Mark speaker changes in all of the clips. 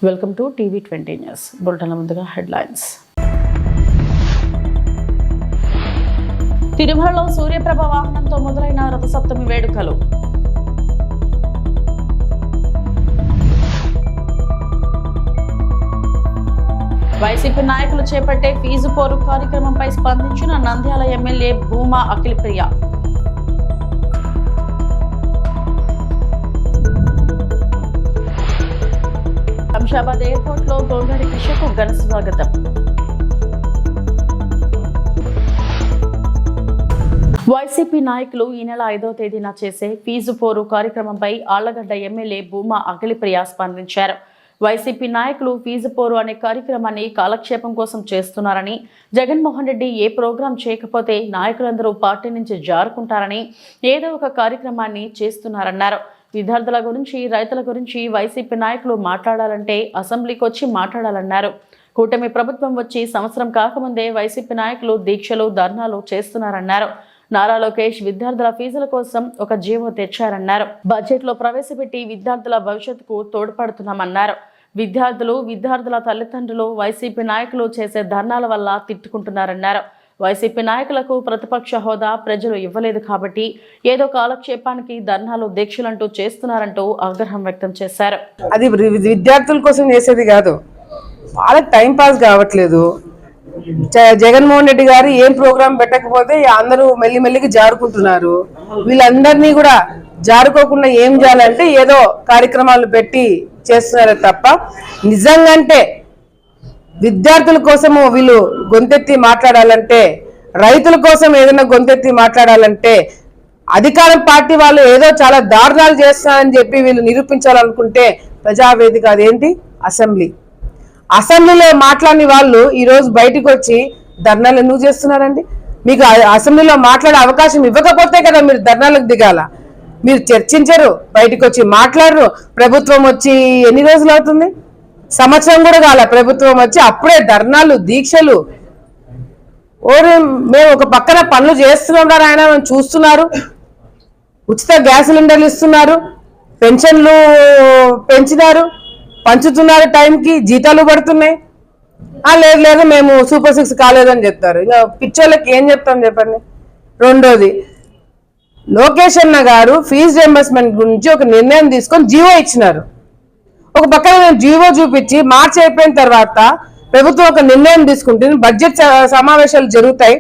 Speaker 1: Welcome to టీవీ20 news బులెటిన్ల ముందుగా headlines. తిరుమలలో సూర్యప్రభ వాహనంతో మొదలైన రథసప్తమి వేడుకలు. వైసీపీ నాయకులు చేపట్టే ఫీజు పోరు కార్యక్రమంపై స్పందించిన నంద్యాల ఎమ్మెల్యే భూమా అఖిలప్రియ. శంషాబాద్ ఎయిర్పోర్ట్ లో గొంగడి కిషకు ఘన స్వాగతం. వైసీపీ నాయకులు ఈ నెల 5వ తేదీన చేసే ఫీజు పోరు కార్యక్రమంపై ఆళ్లగడ్డ ఎమ్మెల్యే భూమా అఖిలప్రియ స్పందించారు. వైసీపీ నాయకులు ఫీజు పోరు అనే కార్యక్రమాన్ని కాలక్షేపం కోసం చేస్తున్నారని, జగన్మోహన్ రెడ్డి ఏ ప్రోగ్రాం చేయకపోతే నాయకులందరూ పార్టీ నుంచి జారుకుంటారని ఏదో ఒక కార్యక్రమాన్ని చేస్తున్నారన్నారు. విద్యార్థుల గురించి, రైతుల గురించి వైసీపీ నాయకులు మాట్లాడాలంటే అసెంబ్లీకి వచ్చి మాట్లాడాలన్నారు. కూటమి ప్రభుత్వం వచ్చి సంవత్సరం కాకముందే వైసీపీ నాయకులు దీక్షలు, ధర్నాలు చేస్తున్నారన్నారు. నారా లోకేష్ విద్యార్థుల ఫీజుల కోసం ఒక జీవో తెచ్చారన్నారు. బడ్జెట్ లో ప్రవేశపెట్టి విద్యార్థుల భవిష్యత్తుకు తోడ్పడుతున్నామన్నారు. విద్యార్థుల తల్లిదండ్రులు వైసీపీ నాయకులు చేసే ధర్నాల వల్ల తిట్టుకుంటున్నారన్నారు. వైసీపీ నాయకులకు ప్రతిపక్ష హోదా ప్రజలు ఇవ్వలేదు కాబట్టి ఏదో కాలక్షేపానికి ధర్నాలు, దీక్షలంటూ చేస్తున్నారంటూ ఆగ్రహం వ్యక్తం చేశారు.
Speaker 2: అది విద్యార్థుల కోసం చేసేది కాదు, వాళ్ళకి టైం పాస్ కావట్లేదు. జగన్మోహన్ రెడ్డి గారు ఏం ప్రోగ్రాం పెట్టకపోతే అందరూ మెల్లిమెల్లిగా జారుకుంటున్నారు. వీళ్ళందరినీ కూడా జారుకోకుండా ఏం చేయాలంటే ఏదో కార్యక్రమాలు పెట్టి చేస్తున్నారే తప్ప నిజంగాంటే విద్యార్థుల కోసము వీళ్ళు గొంతెత్తి మాట్లాడాలంటే, రైతుల కోసం ఏదైనా గొంతెత్తి మాట్లాడాలంటే, అధికారం పార్టీ వాళ్ళు ఏదో చాలా దారుణాలు చేస్తున్నారని చెప్పి వీళ్ళు నిరూపించాలనుకుంటే ప్రజావేదిక అదేంటి అసెంబ్లీలో మాట్లాడిన వాళ్ళు ఈరోజు బయటకు వచ్చి ధర్నాలు ఎందుకు చేస్తున్నారండి? మీకు అసెంబ్లీలో మాట్లాడే అవకాశం ఇవ్వకపోతే కదా మీరు ధర్నాలకు దిగాల. మీరు చర్చించరు, బయటకు వచ్చి మాట్లాడరు. ప్రభుత్వం వచ్చి ఎన్ని రోజులు అవుతుంది? సంవత్సరం కూడా కాల ప్రభుత్వం వచ్చి అప్పుడే ధర్నాలు, దీక్షలు. మేము ఒక పక్కన పనులు చేస్తున్నాం ఆయన చూస్తున్నారు. ఉచిత గ్యాస్ సిలిండర్లు ఇస్తున్నారు, పెన్షన్లు పెంచినారు, పంచుతున్నారు, టైంకి జీతాలు పడుతున్నాయి. లేదు మేము సూపర్ 6 కాలేదని చెప్తారు. ఇంకా పిచ్చోళ్ళకి ఏం చెప్తాం చెప్పండి. రెండోది, లోకేష్ అన్న గారు ఫీజు రియంబర్స్మెంట్ గురించి ఒక నిర్ణయం తీసుకొని జీవో ఇచ్చినారు. ఒక పక్కన నేను జీవో చూపించి మార్చి అయిపోయిన తర్వాత ప్రభుత్వం ఒక నిర్ణయం తీసుకుంటుంది, బడ్జెట్ సమావేశాలు జరుగుతాయి,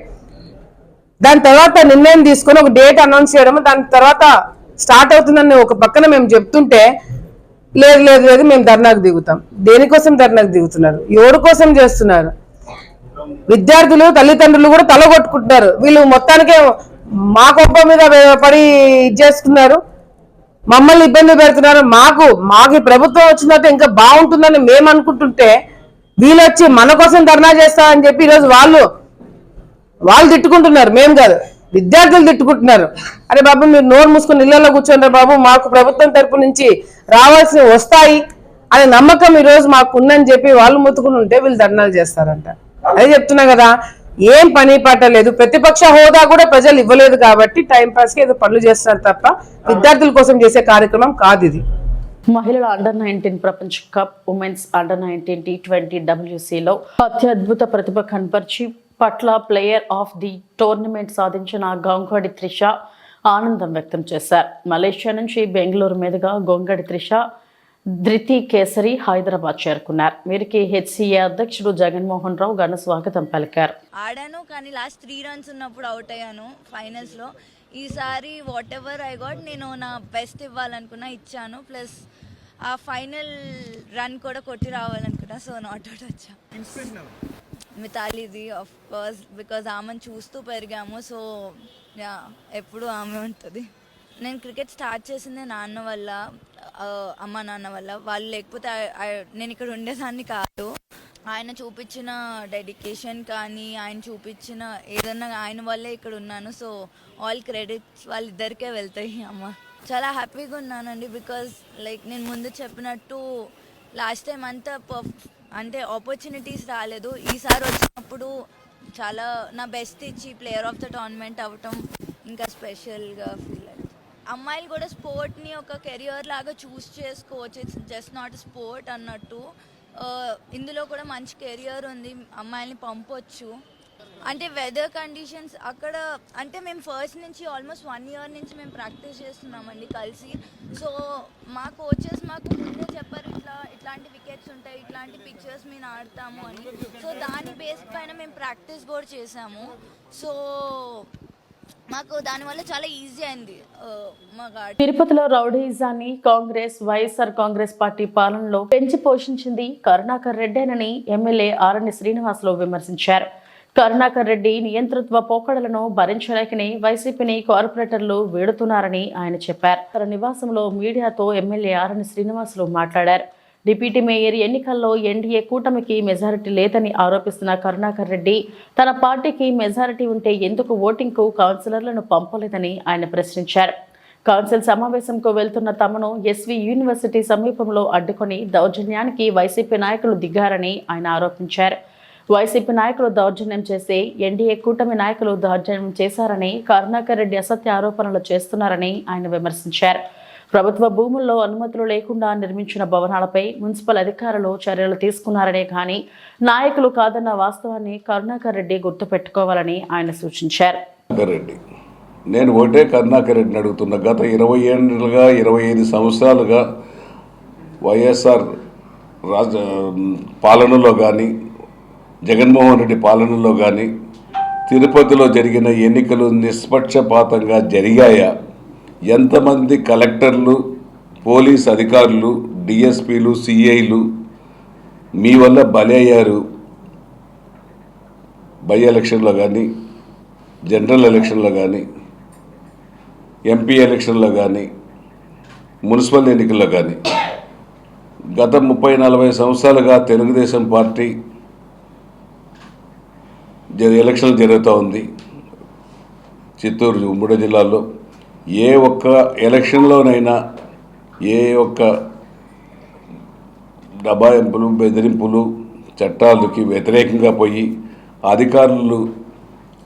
Speaker 2: దాని తర్వాత నిర్ణయం తీసుకొని ఒక డేట్ అనౌన్స్ చేయడం, దాని తర్వాత స్టార్ట్ అవుతుందని ఒక పక్కన మేము చెప్తుంటే లేదు మేము ధర్నాకు దిగుతాం. దేనికోసం ధర్నాకు దిగుతున్నారు? ఎవరి కోసం చేస్తున్నారు? విద్యార్థులు, తల్లిదండ్రులు కూడా తలగొట్టుకుంటున్నారు. వీళ్ళు మొత్తానికే మా కొప్ప మీద పడి చేసుకున్నారు, మమ్మల్ని ఇబ్బంది పెడుతున్నారు. మాకు ప్రభుత్వం వచ్చిన తర్వాత ఇంకా బాగుంటుందని మేము అనుకుంటుంటే వీళ్ళు వచ్చి మన కోసం ధర్నా చేస్తామని చెప్పి ఈరోజు వాళ్ళు తిట్టుకుంటున్నారు. మేము కాదు, విద్యార్థులు తిట్టుకుంటున్నారు. అరే బాబు మీరు నోరు మూసుకొని ఇళ్లలో కూర్చోండి బాబు, మాకు ప్రభుత్వం తరపు నుంచి రావాల్సినవి వస్తాయి అనే నమ్మకం ఈరోజు మాకు ఉందని చెప్పి వాళ్ళు ముత్తుకుని ఉంటే వీళ్ళు ధర్నాలు చేస్తారంట. అదే చెప్తున్నా కదా, ఏం పని పాట లేదు. ప్రతిపక్ష హోదా కూడా ప్రజలు ఇవ్వలేదు కాబట్టి టైం పాస్ కి ఏదో పనులు చేస్తారు తప్ప విద్యార్థుల కోసం చేసే కార్యక్రమం కాదు ఇది.
Speaker 1: మహిళల అండర్-19 ప్రపంచ కప్, ఉమెన్స్ అండర్-19 T20 WCలో అత్యద్భుత ప్రతిభ కనపరిచి పట్ల ప్లేయర్ ఆఫ్ ది టోర్నమెంట్ సాధించిన గొంగడి త్రిష ఆనందం వ్యక్తం చేశారు. మలేషియా నుంచి బెంగళూరు మీదుగా గొంగడి త్రిష ధృతి కేసరి హైదరాబాద్ చేరుకున్నారు. వీరికి హెచ్సిఏ అధ్యక్షుడు జగన్మోహన్ రావు ఘన స్వాగతం పలికారు.
Speaker 3: ఆడాను కానీ లాస్ట్ 3 రన్స్ ఉన్నప్పుడు అవుట్ అయ్యాను ఫైనల్స్లో. ఈసారి వాట్ ఎవర్ ఐ గాట్, నేను నా బెస్ట్ ఇవ్వాలనుకున్నా, ఇచ్చాను. ప్లస్ ఆ ఫైనల్ రన్ కూడా కొట్టి రావాలనుకున్నా, సో నాట్ అవుట్ వచ్చా. మితాలీది ఆఫ్ కోర్స్, బికాజ్ ఆమెను చూస్తూ పెరిగాము, సో యా ఎప్పుడు ఆమె ఉంటుంది. నేను క్రికెట్ స్టార్ట్ చేసిందే నాన్న వల్ల, అమ్మ నాన్న వల్ల. వాళ్ళు లేకపోతే నేను ఇక్కడ ఉండేదాన్ని కాదు. ఆయన చూపించిన డెడికేషన్ కానీ, ఆయన చూపించిన ఏదన్నా ఆయన వల్లే ఇక్కడ ఉన్నాను. సో ఆల్ క్రెడిట్స్ వాళ్ళిద్దరికే వెళ్తాయి. అమ్మ చాలా హ్యాపీగా ఉన్నానండి, బికాజ్ లైక్ నేను ముందు చెప్పినట్టు లాస్ట్ టైం అంతా అంటే ఆపర్చునిటీస్ రాలేదు. ఈసారి వచ్చినప్పుడు చాలా నా బెస్ట్ ఇచ్చి ప్లేయర్ ఆఫ్ ద టోర్నమెంట్ అవ్వటం ఇంకా స్పెషల్గా ఫీల్ అయింది. అమ్మాయిలు కూడా స్పోర్ట్ని ఒక కెరియర్ లాగా చూస్ చేసుకోవచ్చు. ఇట్స్ జస్ట్ నాట్ స్పోర్ట్ అన్నట్టు. ఇందులో కూడా మంచి కెరియర్ ఉంది, అమ్మాయిల్ని పంపొచ్చు. అంటే వెదర్ కండిషన్స్ అక్కడ అంటే మేము ఫస్ట్ నుంచి ఆల్మోస్ట్ 1 year నుంచి మేము ప్రాక్టీస్ చేస్తున్నామండి కలిసి. సో మా కోచెస్ మాకు ముందే చెప్పారు, ఇట్లాంటి వికెట్స్ ఉంటాయి, ఇట్లాంటి పిక్చర్స్ మేము ఆడతాము అని. సో దాని బేస్ పైన మేము ప్రాక్టీస్ కూడా చేసాము. సో మాకు దానివల్ల చాలా ఈజీ అయింది మాకు.
Speaker 1: తిరుపతిలో రౌడీయిజాన్ని వైఎస్ఆర్ కాంగ్రెస్ పార్టీ పాలనలో పెంచి పోషించింది కరుణాకర్ రెడ్డేనని ఎమ్మెల్యే ఆరణి శ్రీనివాసులు విమర్శించారు. కరుణాకర్ రెడ్డి నియంతృత్వ పోకడలను భరించలేకనే వైసీపీని కార్పొరేటర్లు వేడుతున్నారని ఆయన చెప్పారు. తన నివాసంలో మీడియాతో ఎమ్మెల్యే ఆరణి శ్రీనివాసులు మాట్లాడారు. డిప్యూటీ మేయర్ ఎన్నికల్లో ఎన్డీఏ కూటమికి మెజారిటీ లేదని ఆరోపిస్తున్న కరుణాకర్ రెడ్డి తన పార్టీకి మెజారిటీ ఉంటే ఎందుకు ఓటింగ్కు కౌన్సిలర్లను పంపలేదని ఆయన ప్రశ్నించారు. కౌన్సిల్ సమావేశంకు వెళ్తున్న తమను ఎస్వి యూనివర్సిటీ సమీపంలో అడ్డుకొని దౌర్జన్యానికి వైసీపీ నాయకులు దిగారని ఆయన ఆరోపించారు. వైసీపీ నాయకులు దౌర్జన్యం చేసి ఎన్డీఏ కూటమి నాయకులు దౌర్జన్యం చేశారని, కరుణాకర్ రెడ్డి అసత్య ఆరోపణలు చేస్తున్నారని ఆయన విమర్శించారు. ప్రభుత్వ భూముల్లో అనుమతులు లేకుండా నిర్మించిన భవనాలపై మున్సిపల్ అధికారులు చర్యలు తీసుకున్నారనే కానీ నాయకులు కాదన్న వాస్తవాన్ని కరుణాకర్ రెడ్డి గుర్తుపెట్టుకోవాలని ఆయన సూచించారు.
Speaker 4: నేను ఒకటే కరుణాకర్ రెడ్డిని అడుగుతున్నా. గత 20 ఏళ్ళుగా 25 సంవత్సరాలుగా వైఎస్ఆర్ పాలనలో కానీ జగన్మోహన్ రెడ్డి పాలనలో కానీ తిరుపతిలో జరిగిన ఎన్నికలు నిష్పక్షపాతంగా జరిగాయా? ఎంతమంది కలెక్టర్లు, పోలీస్ అధికారులు, డిఎస్పీలు, సిఐలు మీ వల్ల బలి అయ్యారు? బై ఎలక్షన్లో కానీ, జనరల్ ఎలక్షన్లో కానీ, ఎంపీ ఎలక్షన్లో కానీ, మున్సిపల్ ఎన్నికల్లో కానీ. గత 30-40 సంవత్సరాలుగా తెలుగుదేశం పార్టీ ఎలక్షన్లు జరుగుతూ ఉంది. చిత్తూరు, ఉమ్మడి జిల్లాలో ఏ ఒక్క ఎలక్షన్లోనైనా ఏ ఒక్క దబాయింపులు, బెదిరింపులు, చట్టాలకి వ్యతిరేకంగా పోయి అధికారులు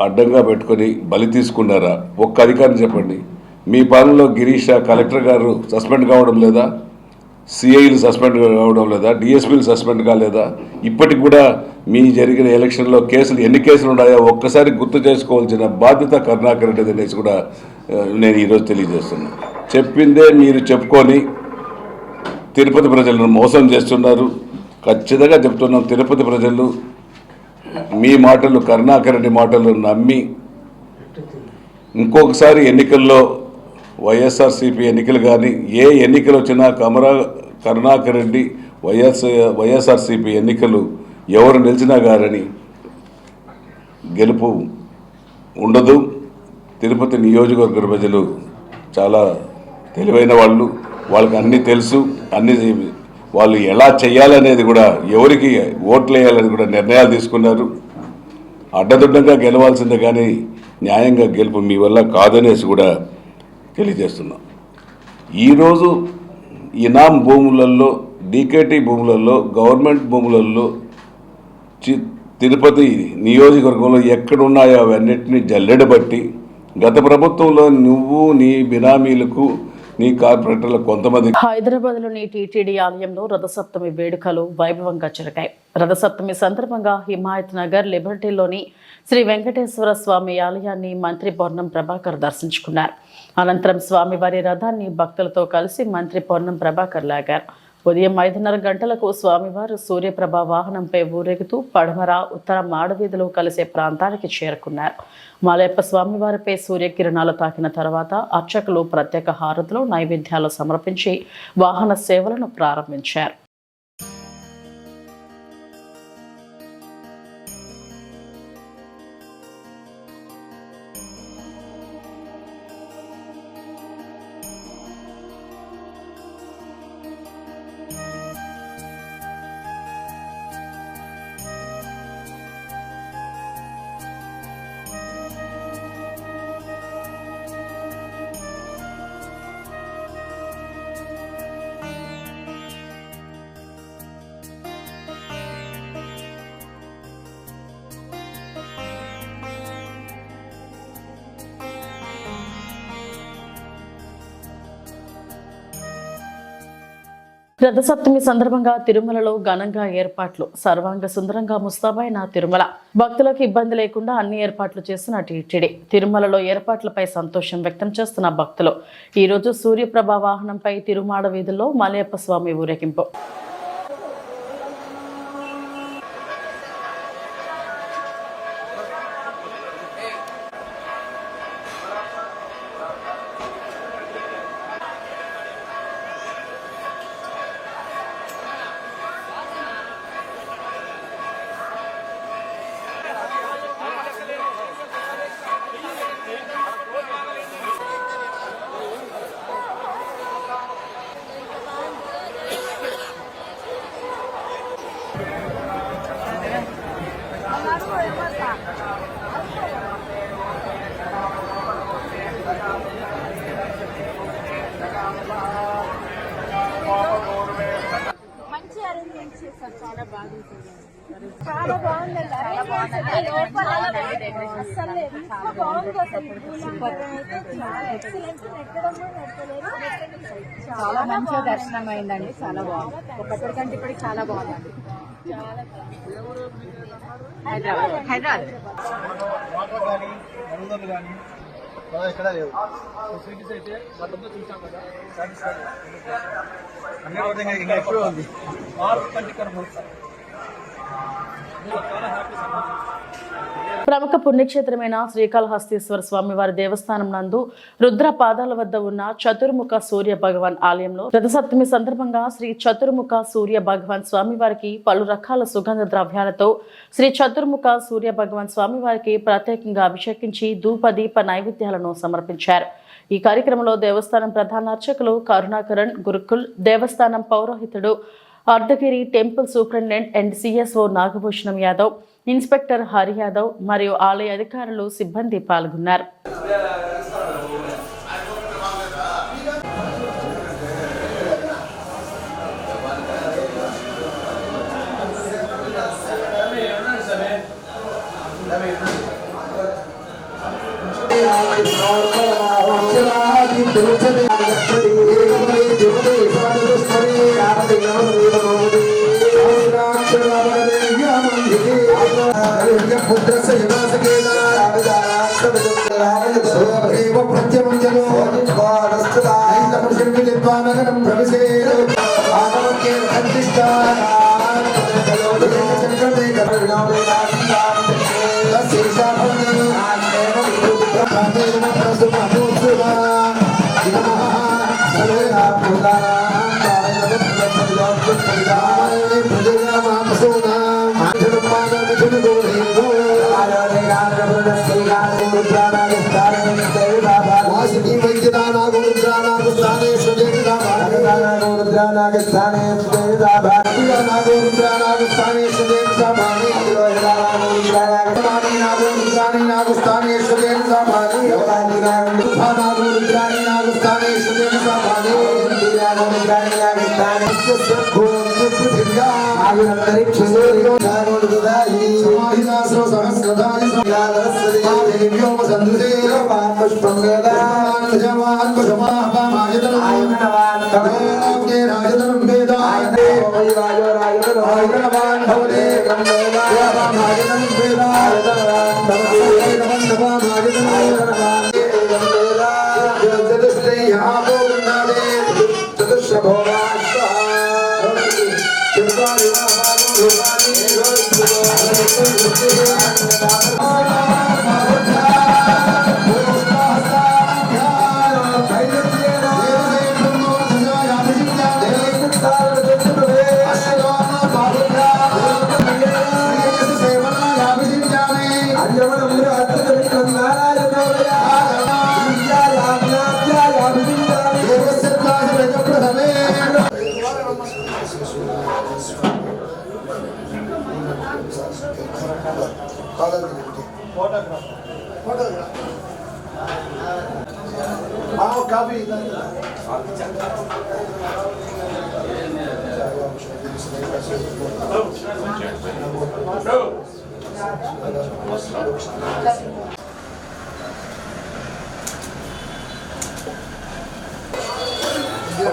Speaker 4: అడ్డంగా పెట్టుకొని బలి తీసుకున్నారా? ఒక్క అధికారిని చెప్పండి. మీ పాలనలో గిరీష్ కలెక్టర్ గారు సస్పెండ్ కావడం లేదా? సిఐలు సస్పెండ్ కావడం లేదా? డిఎస్పీలు సస్పెండ్ కాలేదా? ఇప్పటికి కూడా మీ జరిగిన ఎలక్షన్లో ఎన్ని కేసులు ఉన్నాయో ఒక్కసారి గుర్తు చేసుకోవాల్సిన బాధ్యత కరుణాకర్ రెడ్డి అనేసి కూడా నేను ఈరోజు తెలియజేస్తున్నాను. చెప్పిందే మీరు చెప్పుకొని తిరుపతి ప్రజలను మోసం చేస్తున్నారు. ఖచ్చితంగా చెప్తున్నాం, తిరుపతి ప్రజలు మీ మాటలు, కరుణాకర్ రెడ్డి మాటలు నమ్మి ఇంకొకసారి ఎన్నికల్లో వైఎస్ఆర్సీపీ ఎన్నికలు కానీ ఏ ఎన్నికలు వచ్చినా కరుణాకర్ రెడ్డి వైఎస్ఆర్సీపీ ఎన్నికలు ఎవరు నిలిచినా గారని గెలుపు ఉండదు. తిరుపతి నియోజకవర్గ ప్రజలు చాలా తెలివైన వాళ్ళు, వాళ్ళకి అన్నీ తెలుసు. వాళ్ళు ఎలా చేయాలనేది కూడా, ఎవరికి ఓట్లు వేయాలని కూడా నిర్ణయాలు తీసుకున్నారు. అడ్డదిడ్డంగా గెలవాల్సిందే కానీ న్యాయంగా గెలుపు మీ వల్ల కాదనేసి కూడా తెలియజేస్తున్నాం. ఈరోజు ఇనాం భూములలో, డీకేటీ భూములలో, గవర్నమెంట్ భూములలో తిరుపతి నియోజకవర్గంలో ఎక్కడున్నాయో అవన్నిటినీ జల్లెడబట్టి గత ప్రభుత్వంలో నువ్వు నీ బినామీలకు, నీ కార్పొరేటర్లకు కొంతమంది.
Speaker 1: హైదరాబాద్లోని టీటీడీ ఆలయంలో రథసప్తమి వేడుకలు వైభవంగా జరిగాయి. రథసప్తమి సందర్భంగా హిమాయత్ నగర్ లిబర్టీలోని శ్రీ వెంకటేశ్వర స్వామి ఆలయాన్ని మంత్రి పొన్నం ప్రభాకర్ దర్శించుకున్నారు. అనంతరం స్వామివారి రథాన్ని భక్తులతో కలిసి మంత్రి పొన్నం ప్రభాకర్ లాగారు. ఉదయం 5:30 గంటలకు స్వామివారు సూర్యప్రభ వాహనంపై ఊరేగుతూ పడమర, ఉత్తర మాడవీధులు కలిసే ప్రాంతానికి చేరుకున్నారు. మలయప్ప స్వామివారిపై సూర్యకిరణాలు తాకిన తర్వాత అర్చకులు ప్రత్యేక హారతులు, నైవేద్యాలు సమర్పించి వాహన సేవలను ప్రారంభించారు. రథసప్తమి సందర్భంగా తిరుమలలో ఘనంగా ఏర్పాట్లు. సర్వాంగ సుందరంగా ముస్తాబైన తిరుమల. భక్తులకు ఇబ్బంది లేకుండా అన్ని ఏర్పాట్లు చేసిన టీటీడీ. తిరుమలలో ఏర్పాట్లపై సంతోషం వ్యక్తం చేస్తున్న భక్తులు. ఈ రోజు సూర్యప్రభ వాహనంపై తిరుమాడ వీధుల్లో మలయప్ప స్వామి ఊరేగింపు.
Speaker 5: మంచి అరేంజ్మెంట్ చేశారు, చాలా బాగుంటుంది. చాలా బాగుందండి అసలు ఎంత బాగుంది
Speaker 6: చాలా మంచిగా దర్శనం అయిందండి. చాలా బాగుంది. ఒకప్పటికంటే ఇప్పటికి చాలా బాగుందండి. హైదరాబాద్
Speaker 7: ఎక్కడ లేవు ఫెసిలిటీస్ అయితే గతంలో చూసాం కదా, అన్ని రోజు ఇంకా ఎక్కువ ఉంది.
Speaker 1: ప్రముఖ పుణ్యక్షేత్రమైన శ్రీకాళహస్తీశ్వర స్వామివారి దేవస్థానం నందు రుద్ర పాదాల వద్ద ఉన్న చతుర్ముఖ సూర్య భగవాన్ ఆలయంలో రథసప్తమి సందర్భంగా శ్రీ చతుర్ముఖ సూర్య భగవాన్ స్వామివారికి పలు రకాల సుగంధ ద్రవ్యాలతో శ్రీ చతుర్ముఖ సూర్య భగవాన్ స్వామివారికి ప్రత్యేకంగా అభిషేకించి ధూపదీప నైవేద్యాలను సమర్పించారు. ఈ కార్యక్రమంలో దేవస్థానం ప్రధాన అర్చకులు కరుణాకరణ్ గురుకుల్, దేవస్థానం పౌరోహితుడు Ardhagiri, temple superintendent and CSO Nagabhushanam Yadav, inspector Hari Yadav మరియు ఆలయ అధికారులు, సిబ్బంది పాల్గొన్నారు.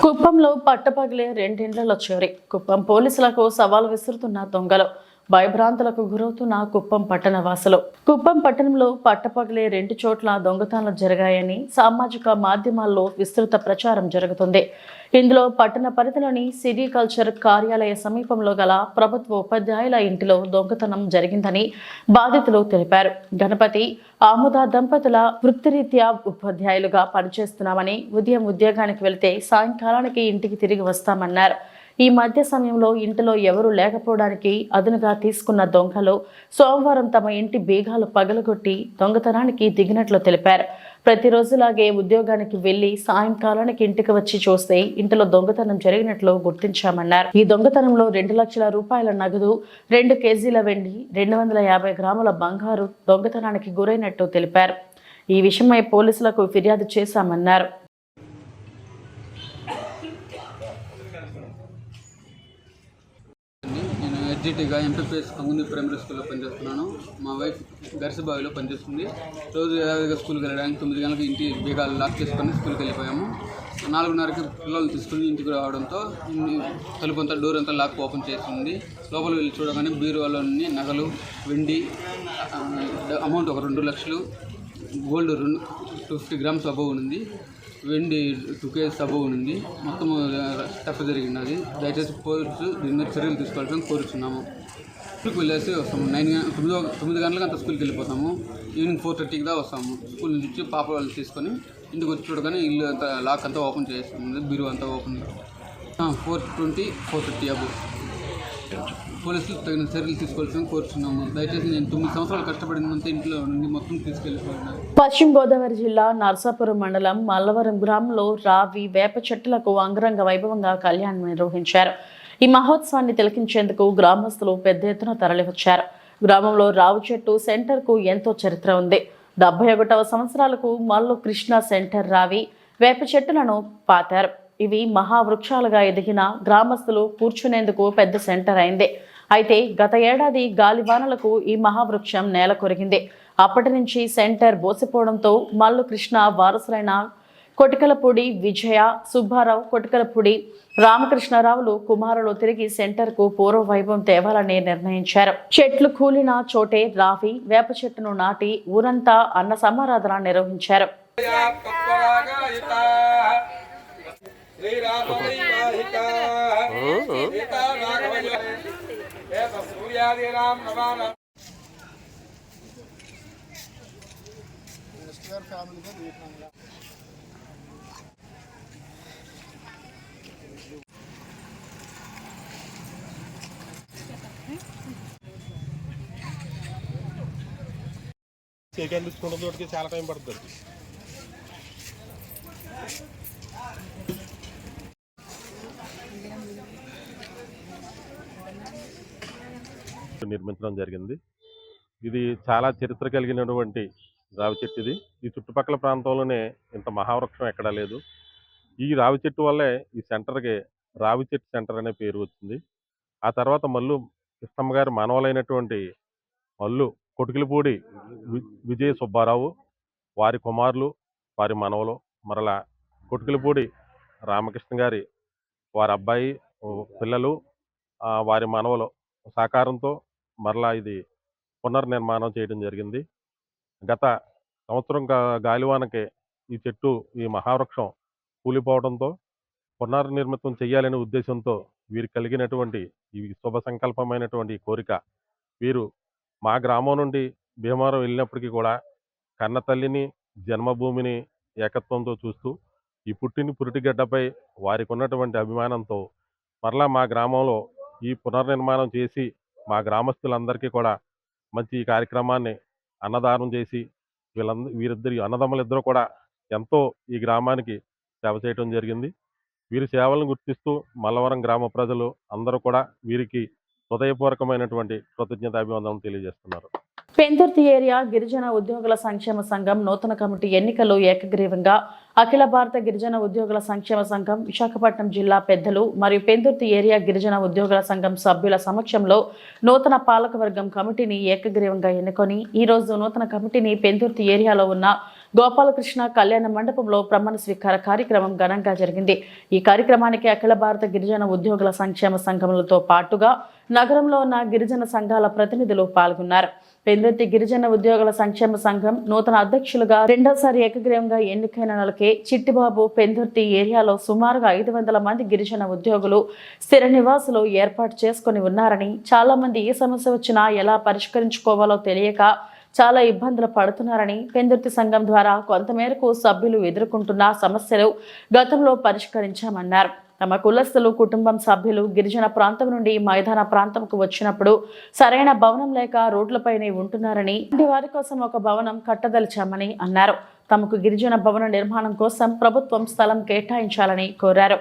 Speaker 1: కుప్పంలో పట్టపగలే రెండిండ్లలో చోరీ. కుప్పం పోలీసులకు సవాల్ విసురుతున్న దొంగలు. భయభ్రాంతులకు గురవుతున్న కుప్పం పట్టణ వాసులు. కుప్పం పట్టణంలో పట్టపగలే 2 చోట్ల దొంగతనాలు జరిగాయని సామాజిక మాధ్యమాల్లో విస్తృత ప్రచారం జరుగుతుంది. ఇందులో పట్టణ పరిధిలోని సిటీ కల్చర్ కార్యాలయ సమీపంలో గల ప్రభుత్వ ఉపాధ్యాయుల ఇంటిలో దొంగతనం జరిగిందని బాధితులు తెలిపారు. గణపతి ఆముద దంపతుల వృత్తిరీత్యా ఉపాధ్యాయులుగా పనిచేస్తున్నామని, ఉదయం ఉద్యోగానికి వెళితే సాయంకాలానికి ఇంటికి తిరిగి వస్తామన్నారు. ఈ మధ్య సమయంలో ఇంటిలో ఎవరూ లేకపోవడానికి అదునుగా తీసుకున్న దొంగలు సోమవారం తమ ఇంటి బీగాలు పగలగొట్టి దొంగతనానికి దిగినట్లు తెలిపారు. ప్రతిరోజులాగే ఉద్యోగానికి వెళ్లి సాయంకాలానికి ఇంటికి వచ్చి చూస్తే ఇంటిలో దొంగతనం జరిగినట్లు గుర్తించామన్నారు. ఈ దొంగతనంలో 2 లక్షల రూపాయల నగదు, 2 కేజీల వెండి, 250 గ్రాముల బంగారు దొంగతనానికి గురైనట్టు తెలిపారు. ఈ విషయమై పోలీసులకు ఫిర్యాదు చేశామన్నారు.
Speaker 8: ఎస్జిటిగా ఎంపీపీఎస్ కంగుంది ప్రైమరీ స్కూల్లో పనిచేస్తున్నాను. మా వైఫ్ గరిసబావిలో పనిచేస్తుంది. రోజు యావగా స్కూల్కి వెళ్ళడానికి 9 గంటలకు ఇంటి బీగాలు లాక్ చేసుకొని స్కూల్కి వెళ్ళిపోయాము. 4:30కి పిల్లలు తీసుకుని ఇంటికి రావడంతో తలుపు అంతా డోర్ అంతా లాక్ ఓపెన్ చేసింది. లోపల వెళ్ళి చూడగానే బీరువాలోని నగలు, వెండి అమౌంట్ ఒక 2 లక్షలు, గోల్డ్ 250 గ్రామ్స్ అబౌవ్ ఉంది, వెండి 2 కేజీస్ అబౌవ్ ఉంది. మొత్తం స్టఫ్ జరిగినది. దయచేసి పోలీసు దీని మీద చర్యలు తీసుకోవాలని కోరుచున్నాము. స్కూల్కి వెళ్ళేసి వస్తాము. 9 గంటలకు అంతా స్కూల్కి వెళ్ళిపోతాము. ఈవినింగ్ 4:30కి దా వస్తాము. స్కూల్ నుంచి పాప వాళ్ళు తీసుకొని ఇంటికి వచ్చి చూడగానే ఇల్లు అంతా లాక్ అంతా ఓపెన్ చేస్తుంది, బీరు అంతా ఓపెన్ 4:20, 4:30 అబౌవ్. పోలీసులు తగిన చర్యలు తీసుకోవాల్సిన కోరుచున్నాము. దయచేసి నేను 9 సంవత్సరాలు కష్టపడినంత ఇంట్లో నుండి మొత్తం తీసుకెళ్ళిపోయినాను.
Speaker 1: పశ్చిమ గోదావరి జిల్లా నర్సాపురం మండలం మల్లవరం గ్రామంలో రావి వేప చెట్టులకు అంగరంగ వైభవంగా కళ్యాణం నిర్వహించారు. ఈ మహోత్సవాన్ని తిలకించేందుకు గ్రామస్తులు పెద్ద ఎత్తున తరలివచ్చారు. గ్రామంలో రావి చెట్టు సెంటర్ కు ఎంతో చరిత్ర ఉంది. 71వ సంవత్సరాలకు మల్లు కృష్ణ సెంటర్ రావి వేప చెట్టులను పాతారు. ఇవి మహావృక్షాలుగా ఎదిగిన గ్రామస్తులు కూర్చునేందుకు పెద్ద సెంటర్ అయింది. అయితే గత ఏడాది గాలివానలకు ఈ మహావృక్షం నేల కొరిగింది. అప్పటి నుంచి సెంటర్ బోసిపోవడంతో మల్లు కృష్ణ వారసులైన కొటికలపూడి విజయ, సుబ్బారావు, కొటికలపూడి రామకృష్ణరావులు కుమారులు తిరిగి సెంటర్ కు పూర్వ వైభవం తేవాలని నిర్ణయించారు. చెట్లు కూలిన చోటే రావి వేప చెట్టును నాటి ఊరంతా అన్న సమారాధన నిర్వహించారు.
Speaker 9: సేకరణ తీసుకున్న తోటికి చాలా టైం పడుతుంది. నిర్మించడం జరిగింది. ఇది చాలా చరిత్ర కలిగినటువంటి రావి చెట్టు. ఇది ఈ చుట్టుపక్కల ప్రాంతంలోనే ఇంత మహావృక్షం ఎక్కడా లేదు. ఈ రావి చెట్టు వల్లే ఈ సెంటర్కి రావి చెట్టు సెంటర్ అనే పేరు వచ్చింది. ఆ తర్వాత మల్లు కృష్ణమ్మ గారి మనవలైనటువంటి మల్లు కొటికలపూడి విజయ సుబ్బారావు, వారి కుమారులు, వారి మనవలు, మరలా కొటికలపూడి రామకృష్ణ గారి వారి అబ్బాయి పిల్లలు, వారి మనవలు సహకారంతో మరలా ఇది పునర్నిర్మాణం చేయడం జరిగింది. గత సంవత్సరం గాలివానకే ఈ చెట్టు, ఈ మహావృక్షం కూలిపోవడంతో పునర్నిర్మితం చేయాలనే ఉద్దేశంతో వీరికి కలిగినటువంటి ఈ శుభ సంకల్పమైనటువంటి కోరిక, వీరు మా గ్రామం నుండి భీమవరం వెళ్ళినప్పటికీ కూడా కన్న తల్లిని, జన్మభూమిని ఏకత్వంతో చూస్తూ ఈ పురిటిగడ్డపై వారికి ఉన్నటువంటి అభిమానంతో మరలా మా గ్రామంలో ఈ పునర్నిర్మాణం చేసి మా గ్రామస్తులందరికీ కూడా మంచి ఈ కార్యక్రమాన్ని అన్నదానం చేసి వీరిద్దరి అన్నదమ్ములిద్దరూ కూడా ఎంతో ఈ గ్రామానికి సేవ చేయడం జరిగింది. వీరి సేవలను గుర్తిస్తూ మల్లవరం గ్రామ ప్రజలు అందరూ కూడా వీరికి హృదయపూర్వకమైనటువంటి కృతజ్ఞతాభివందనం తెలియజేస్తున్నారు.
Speaker 1: పెందుర్తి ఏరియా గిరిజన ఉద్యోగుల సంక్షేమ సంఘం నూతన కమిటీ ఎన్నికలు ఏకగ్రీవంగా అఖిల భారత గిరిజన ఉద్యోగుల సంక్షేమ సంఘం విశాఖపట్నం జిల్లా పెద్దలు మరియు పెందుర్తి ఏరియా గిరిజన ఉద్యోగుల సంఘం సభ్యుల సమక్షంలో నూతన పాలకవర్గం కమిటీని ఏకగ్రీవంగా ఎన్నుకొని ఈ రోజు నూతన కమిటీని పెందుర్తి ఏరియాలో ఉన్న గోపాలకృష్ణ కళ్యాణ మండపంలో ప్రమాణ స్వీకార కార్యక్రమం ఘనంగా జరిగింది. ఈ కార్యక్రమానికి అఖిల భారత గిరిజన ఉద్యోగుల సంక్షేమ సంఘములతో పాటుగా నగరంలో ఉన్న గిరిజన సంఘాల ప్రతినిధులు పాల్గొన్నారు. పెందుర్తి గిరిజన ఉద్యోగుల సంక్షేమ సంఘం నూతన అధ్యక్షులుగా రెండోసారి ఏకగ్రీవంగా ఎన్నికైన నెలకే చిట్టిబాబు పెందుర్తి ఏరియాలో సుమారుగా 500 మంది గిరిజన ఉద్యోగులు స్థిర నివాసులు ఏర్పాటు చేసుకుని ఉన్నారని, చాలా మంది ఏ సమస్య వచ్చినా ఎలా పరిష్కరించుకోవాలో తెలియక చాలా ఇబ్బందులు పడుతున్నారని, పెందుర్తి సంఘం ద్వారా కొంతమేరకు సభ్యులు ఎదుర్కొంటున్న సమస్యలు గతంలో పరిష్కరించామన్నారు. తమ కులస్తులు కుటుంబం సభ్యులు గిరిజన ప్రాంతం నుండి మైదాన ప్రాంతంకు వచ్చినప్పుడు సరైన భవనం లేక రోడ్లపైనే ఉంటున్నారని, వారి కోసం ఒక భవనం కట్టదలిచామని అన్నారు. తమకు గిరిజన భవన నిర్మాణం కోసం ప్రభుత్వం స్థలం కేటాయించాలని కోరారు.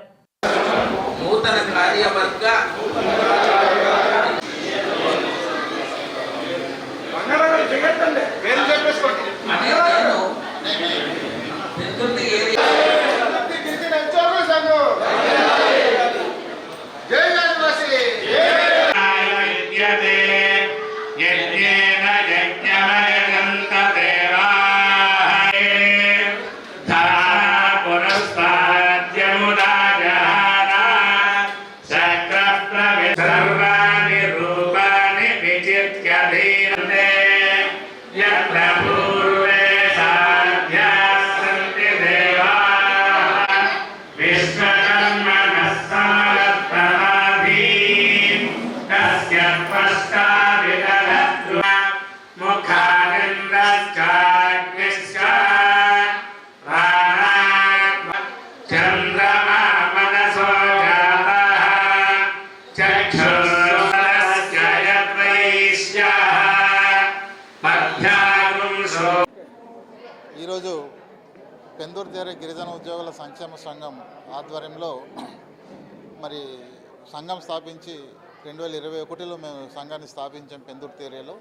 Speaker 10: ఈరోజు పెందుర్తి గిరిజన ఉద్యోగుల సంక్షేమ సంఘం ఆధ్వర్యంలో మరి సంఘం స్థాపించి 2021లో మేము సంఘాన్ని స్థాపించాం. పెందుర్తి ఏరియాలో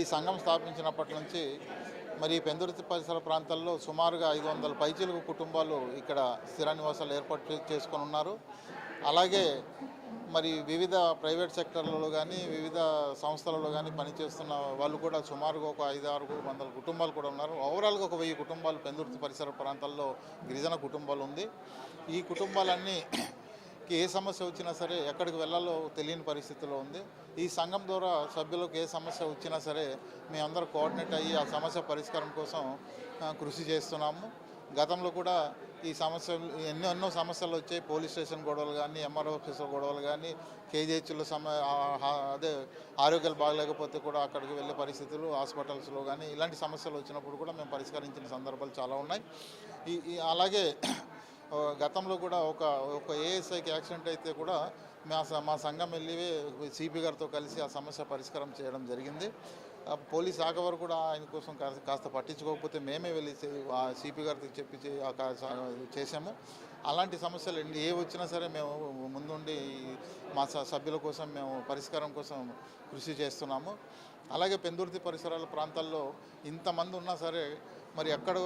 Speaker 10: ఈ సంఘం స్థాపించినప్పటి నుంచి మరి పెందుర్తి పరిసర ప్రాంతాల్లో సుమారుగా 500 పైచిలుకు కుటుంబాలు ఇక్కడ స్థిర నివాసాలు ఏర్పాటు చేసుకొని ఉన్నారు. అలాగే మరి వివిధ ప్రైవేట్ సెక్టర్లలో కానీ వివిధ సంస్థలలో కానీ పనిచేస్తున్న వాళ్ళు కూడా సుమారుగా ఒక 500-600 కుటుంబాలు కూడా ఉన్నారు. ఓవరాల్గా ఒక 1000 కుటుంబాలు పెందుర్తి పరిసర ప్రాంతాల్లో గిరిజన కుటుంబాలు ఉంది. ఈ కుటుంబాలన్నీ ఏ సమస్య వచ్చినా సరే ఎక్కడికి వెళ్ళాలో తెలియని పరిస్థితిలో ఉంది. ఈ సంఘం ద్వారా సభ్యులకు ఏ సమస్య వచ్చినా సరే మేమందరూ కోఆర్డినేట్ అయ్యి ఆ సమస్య పరిష్కారం కోసం కృషి చేస్తున్నాము. గతంలో కూడా ఈ సమస్యలు ఎన్నో సమస్యలు వచ్చాయి. పోలీస్ స్టేషన్ గొడవలు కానీ, ఎంఆర్ఓ ఆఫీసుల గొడవలు కానీ, కేజీహెచ్లో అదే ఆరోగ్యాలు బాగలేకపోతే కూడా అక్కడికి వెళ్ళే పరిస్థితులు, హాస్పిటల్స్లో కానీ ఇలాంటి సమస్యలు వచ్చినప్పుడు కూడా మేము పరిష్కరించిన సందర్భాలు చాలా ఉన్నాయి. అలాగే గతంలో కూడా ఒక ఏఎస్ఐకి యాక్సిడెంట్ అయితే కూడా మా సంఘం వెళ్ళి సిపి గారితో కలిసి ఆ సమస్య పరిష్కారం చేయడం జరిగింది. పోలీస్ శాఖ వారు కూడా ఆయన కోసం కాస్త పట్టించుకోకపోతే మేమే వెళ్ళి సిపి గారికి చెప్పి చేసాము. అలాంటి సమస్యలు ఏ వచ్చినా సరే మేము ముందుండి మా సభ్యుల కోసం మేము పరిష్కారం కోసం కృషి చేస్తున్నాము. అలాగే పెందుర్తి పరిసరాల ప్రాంతాల్లో ఇంతమంది ఉన్నా సరే మరి ఎక్కడ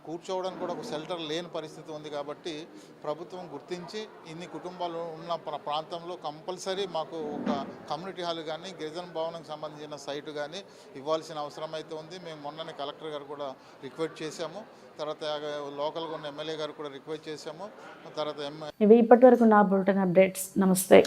Speaker 10: కూర్చోవడానికి కూడా ఒక షెల్టర్ లేని పరిస్థితి ఉంది. కాబట్టి ప్రభుత్వం గుర్తించి ఇన్ని కుటుంబాలు ఉన్న ప్రాంతంలో కంపల్సరీ మాకు ఒక కమ్యూనిటీ హాల్ కానీ గిరిజన భవనంకి సంబంధించిన సైటు కానీ ఇవ్వాల్సిన అవసరం అయితే ఉంది. మేము మొన్ననే కలెక్టర్ గారు కూడా రిక్వెస్ట్ చేశాము. తర్వాత లోకల్గా ఉన్న ఎమ్మెల్యే గారు కూడా రిక్వెస్ట్ చేశాము. తర్వాత
Speaker 1: ఇవి ఇప్పటివరకు నా బులెటిన్ అప్డేట్స్. నమస్తే.